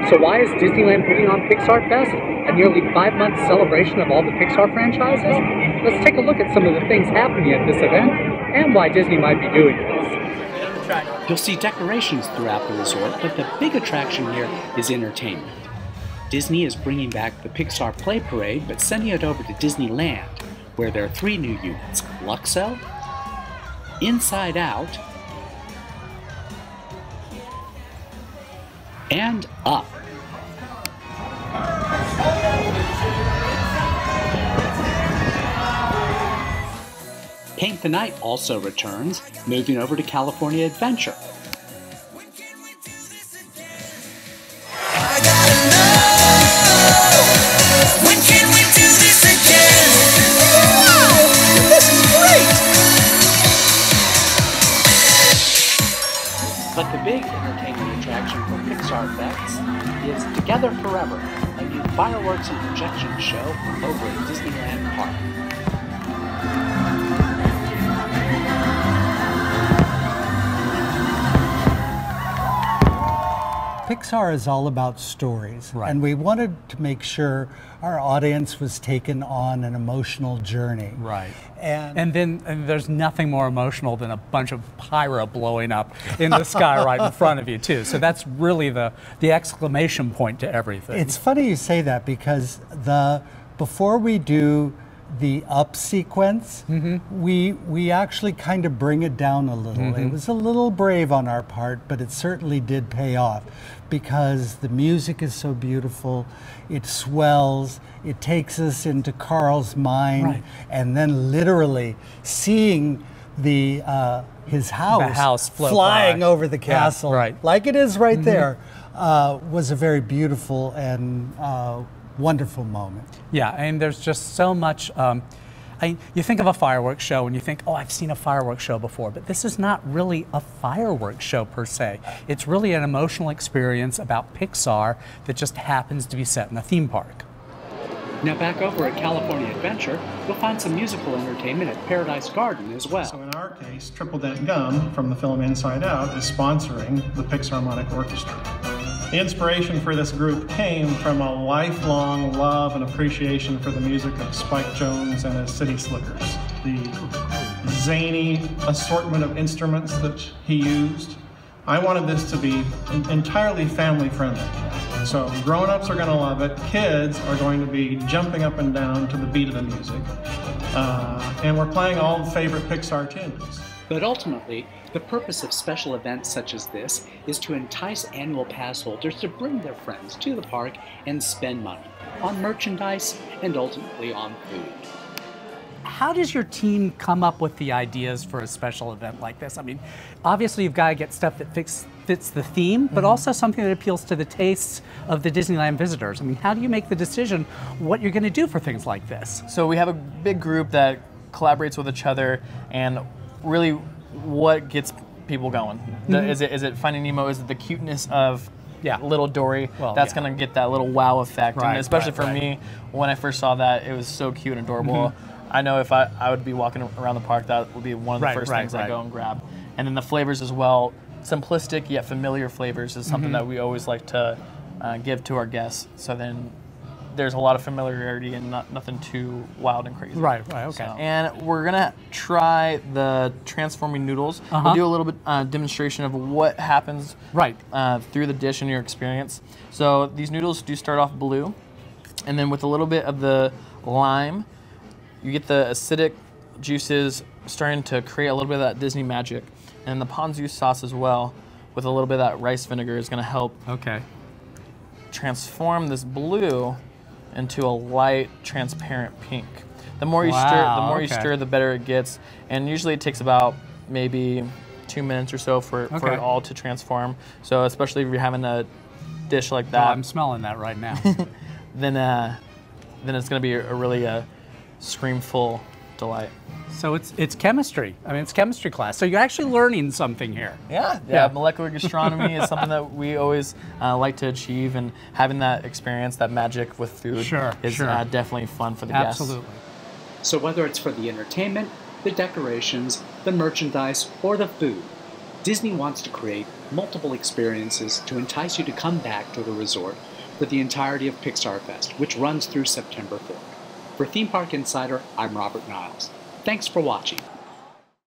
So why is Disneyland putting on PixarFest, a nearly 5-month celebration of all the Pixar franchises? Let's take a look at some of the things happening at this event and why Disney might be doing this. You'll see decorations throughout the resort, but the big attraction here is entertainment. Disney is bringing back the Pixar Play Parade, but sending it over to Disneyland, where there are 3 new units: Luxo, Inside Out, and Up. Paint the Night also returns, moving over to California Adventure. But the big entertainment attraction for PixarFest is Together Forever, a new fireworks and projection show over at Disneyland Park. Pixar is all about stories, and we wanted to make sure our audience was taken on an emotional journey. Right. And there's nothing more emotional than a bunch of pyro blowing up in the sky right in front of you, too. So that's really the exclamation point to everything. It's funny you say that, because before we do the up sequence, we actually kind of bring it down a little. It was a little brave on our part, but it certainly did pay off, because the music is so beautiful. It swells, it takes us into Carl's mind, and then literally seeing his house flying over the castle, like it is right there, was a very beautiful and wonderful moment. Yeah, and there's just so much. You think of a fireworks show and you think, oh, I've seen a fireworks show before, but this is not really a fireworks show per se. It's really an emotional experience about Pixar that just happens to be set in a theme park. Now back over at California Adventure, you'll find some musical entertainment at Paradise Garden as well. So in our case, Triple Dent Gum from the film Inside Out is sponsoring the Pixarmonic Orchestra. The inspiration for this group came from a lifelong love and appreciation for the music of Spike Jones and his City Slickers. The zany assortment of instruments that he used. I wanted this to be entirely family friendly. So grown-ups are going to love it, kids are going to be jumping up and down to the beat of the music. And we're playing all the favorite Pixar tunes. But ultimately, the purpose of special events such as this is to entice annual pass holders to bring their friends to the park and spend money on merchandise and ultimately on food. How does your team come up with the ideas for a special event like this? I mean, obviously you've got to get stuff that fits the theme, but also something that appeals to the tastes of the Disneyland visitors. I mean, how do you make the decision what you're going to do for things like this? So we have a big group that collaborates with each other, and really what gets people going? Is it Finding Nemo? Is it the cuteness of little Dory? Well, that's going to get that little wow effect. And especially for me, when I first saw that, it was so cute and adorable. I know if I would be walking around the park, that would be one of the first things I go and grab. And then the flavors as well, simplistic yet familiar flavors is something that we always like to give to our guests. So then there's a lot of familiarity and nothing too wild and crazy. Okay. So, and we're gonna try the transforming noodles. We'll do a little bit demonstration of what happens through the dish in your experience. So these noodles do start off blue, and then with a little bit of the lime, you get the acidic juices starting to create a little bit of that Disney magic. And the ponzu sauce as well, with a little bit of that rice vinegar, is gonna help transform this blue into a light, transparent pink. The more you stir, the better it gets. And usually it takes about maybe 2 minutes or so for it all to transform. So especially if you're having a dish like that. Oh, I'm smelling that right now. then it's gonna be a really screamful delight. So it's chemistry. I mean, it's chemistry class. So you're actually learning something here. Yeah. Molecular gastronomy is something that we always like to achieve, and having that experience, that magic with food is definitely fun for the guests. Absolutely. So whether it's for the entertainment, the decorations, the merchandise, or the food, Disney wants to create multiple experiences to entice you to come back to the resort for the entirety of PixarFest, which runs through September 4th. For Theme Park Insider, I'm Robert Niles. Thanks for watching.